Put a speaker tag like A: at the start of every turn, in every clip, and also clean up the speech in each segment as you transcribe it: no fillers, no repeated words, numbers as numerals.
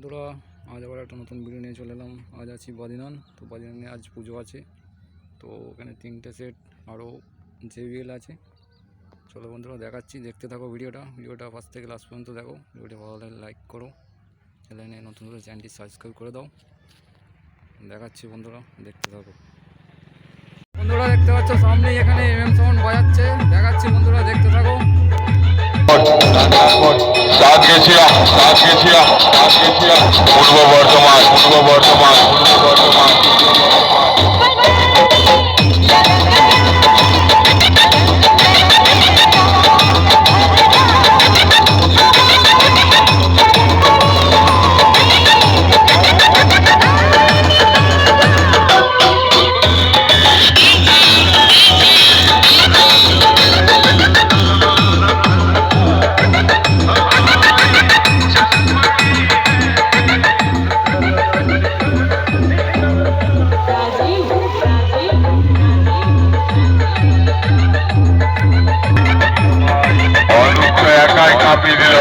A: বন্ধুরা, আজ আবার একটা নতুন ভিডিও নিয়ে চলে এলাম। আজ আছি বদ্রীনাথ। তো বদ্রীনাথে আজ পুজো আছে, তো ওখানে 3টে সেট আরও JBL আছে। চলো বন্ধুরা দেখাচ্ছি, দেখতে থাকো ভিডিওটা ফার্স্ট থেকে লাস্ট পর্যন্ত দেখো। ভিডিওটা ভালো লাগলে লাইক করো, চ্যানেলে নতুন করে চ্যানেলটি সাবস্ক্রাইব করে দাও। দেখাচ্ছি বন্ধুরা, দেখতে থাকো। বন্ধুরা দেখতে পাচ্ছ সামনেই এখানে MM সাউন্ড বাজাচ্ছে, দেখাচ্ছি বন্ধুরা, দেখতে থাকো।
B: পূর্ব বর্ধমান একাই কাঁপিয়ে দিল।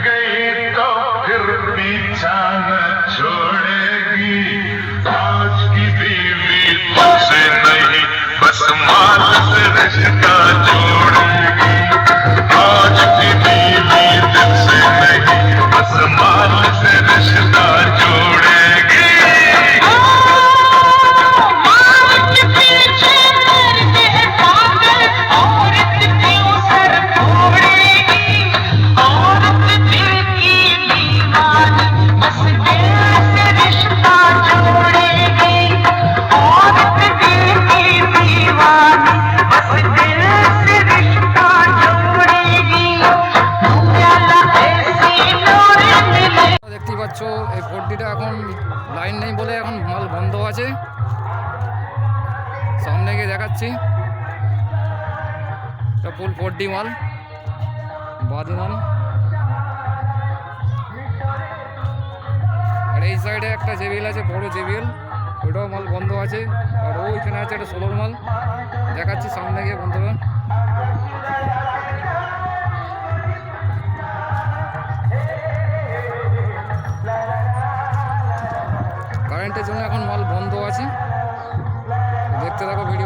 B: गई तो फिर पीछा न छोड़ेगी। आज की बीवी तुझसे नहीं बस माल से रिश्ता जोड़ेगी। आज की बीवी तुझसे नहीं बस माल से रिश्ता जोड़ेगी।
A: দেখাচ্ছি, এটা ফুল 4D মাল বাদিনান। আর এই সাইডে একটা জেবিএল আছে, বড় জেবিএল, ওটাও মাল বন্ধ আছে। আর ওইখানে আছে একটা 16 মাল, দেখাচ্ছি সামনে গিয়ে বন্ধুরা। কারেন্টের জন্য এখন মাল বন্ধ আছে, দেখতে থাকো ভিডিও।